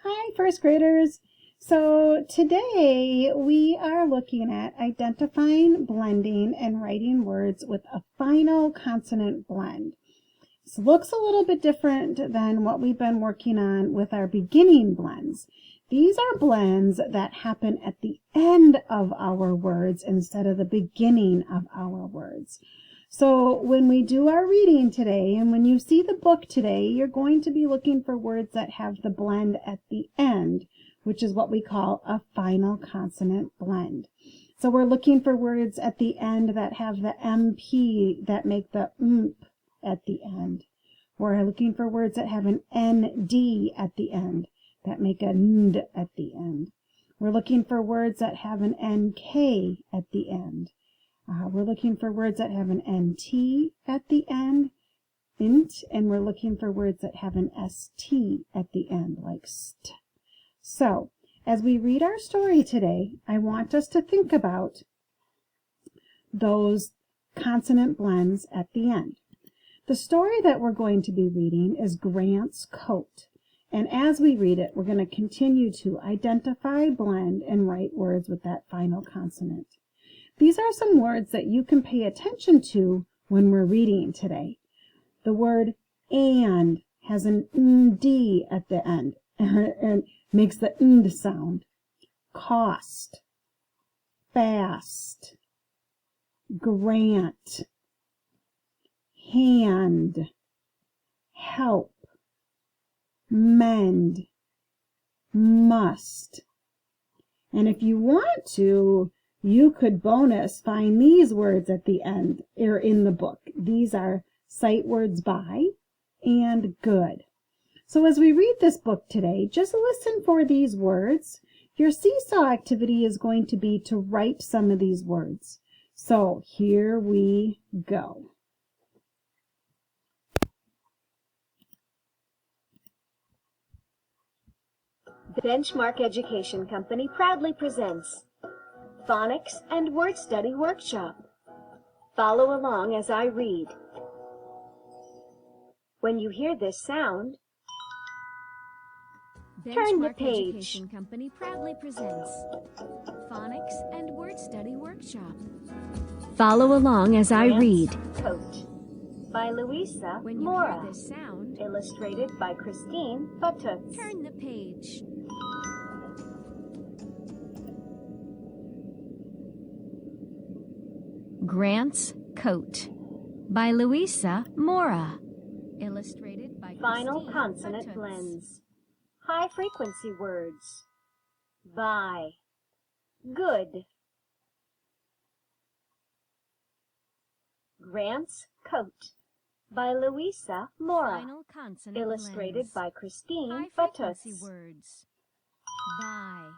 Hi, first graders. So today we are looking at identifying, blending, and writing words with a final consonant blend. This looks a little bit different than what we've been working on with our beginning blends. These are blends that happen at the end of our words instead of the beginning of our words. So when we do our reading today, and when you see the book today, you're going to be looking for words that have the blend at the end, which is what we call a final consonant blend. So we're looking for words at the end that have the MP that make the mp at the end. We're looking for words that have an ND at the end that make a ND at the end. We're looking for words that have an NK at the end. We're looking for words that have an NT at the end, int, and we're looking for words that have an ST at the end, like st. So, as we read our story today, I want us to think about those consonant blends at the end. The story that we're going to be reading is Grant's Coat, and as we read it, we're going to continue to identify, blend, and write words with that final consonant. These are some words that you can pay attention to when we're reading today. The word and has an nd at the end and makes the nd sound. Cost, fast, grant, hand, help, mend, must. And if you want to, you could bonus find these words at the end or in the book. These are sight words by and good. So as we read this book today, just listen for these words. Your seesaw activity is going to be to write some of these words. So here we go. Benchmark Education Company proudly presents Phonics and Word Study Workshop. Follow along as I read. When you hear this sound, turn the page. Education Company proudly presents Phonics and Word Study Workshop. Follow along as I read. Coat by Louisa When you Mora. hear this sound, Illustrated by Christine Bututz. turn the page. Grant's Coat by Louisa Mora. Illustrated by Final Christine consonant Bututz. blends. High frequency words. By. Good. Grant's Coat by Louisa Mora. Final consonant Illustrated blends. by Christine High Bututz. frequency words. By.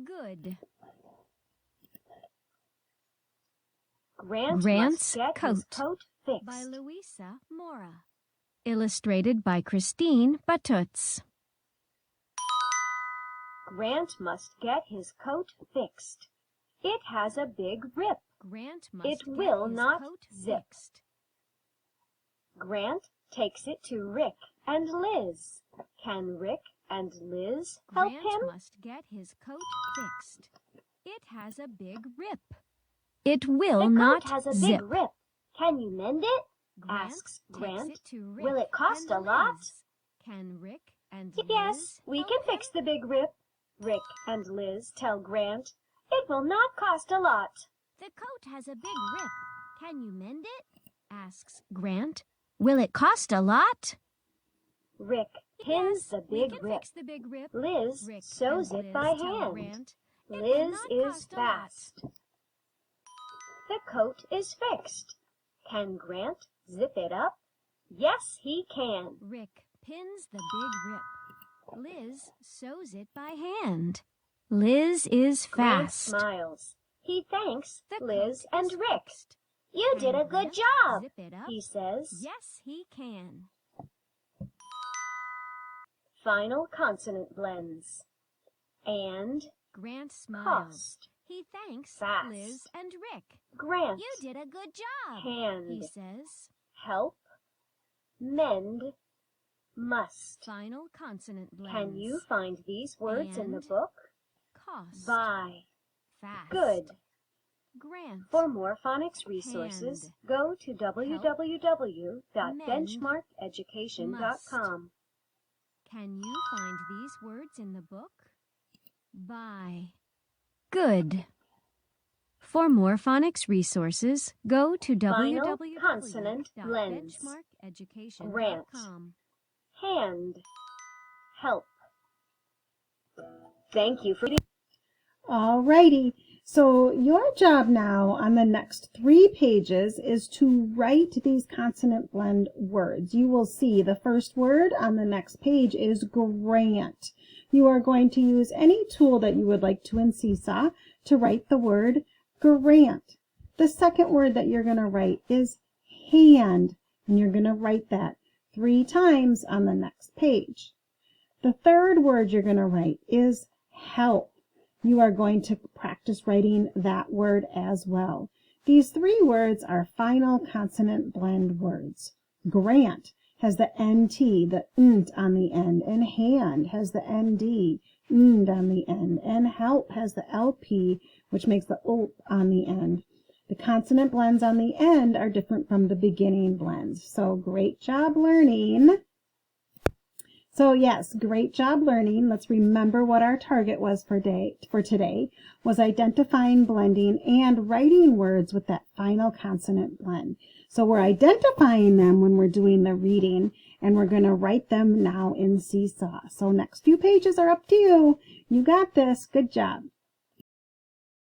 Good. Grant Grant's must get his Coat coat fixed. by Louisa Mora. Illustrated by Christine Bututz. Grant must get his coat fixed. It has a big rip. Grant must It get will his not coat zip. fixed. Grant takes it to Rick and Liz. Can Rick and Liz help Grant him? must get his coat fixed. It has a big rip. It will The not coat has a zip. big rip. Can you mend it? Grant asks takes Grant. it to Rick Will it cost and a lot? Liz. Can Rick and Yes, Liz we help can him? fix the big rip. Rick and Liz tell Grant. It will not cost a lot. The coat has a big rip. Can you mend it? Asks Grant. Will it cost a lot? Rick pins Yes, the we big can rip. fix the big rip. Liz Rick sews and it Liz by tell hand. Grant, "It will Liz not is cost a lot." fast. The coat is fixed. Can Grant zip it up? Yes, he can. Rick pins the big rip. Liz sews it by hand. Liz is Grant fast. smiles. He thanks The Liz coat and is Rick. fixed. You did Can a good Grant job, zip it up? he says. Yes, he can. Final consonant blends. And, Grant smiles. cost. He thanks Fast. Liz and Rick. Grant. You did a good job, Hand. he says. Help. Mend. Must. Final consonant blends. Can you find these words in the And. book? Cost. Buy. Fast. Good. Grant. For more phonics resources, Hand. go to www.benchmarkeducation.com. Can you find these words in the book? Buy. Good. For more phonics resources, go to Final consonant blends. www.benchmarkeducation.com. Hand. Help. Thank you for reading. Alrighty, so your job now on the next 3 pages is to write these consonant blend words. You will see the first word on the next page is grant. You are going to use any tool that you would like to in Seesaw to write the word grant. The second word that you're going to write is hand, and you're going to write that 3 times on the next page. The third word you're going to write is help. You are going to practice writing that word as well. These 3 words are final consonant blend words. Grant has the NT, the nt on the end, and hand has the ND, nd on the end, and help has the LP, which makes the OP on the end. The consonant blends on the end are different from the beginning blends. So great job learning. So yes, great job learning. Let's remember what our target was for today was identifying, blending, and writing words with that final consonant blend. So we're identifying them when we're doing the reading, and we're going to write them now in Seesaw. So next few pages are up to you. You got this. Good job.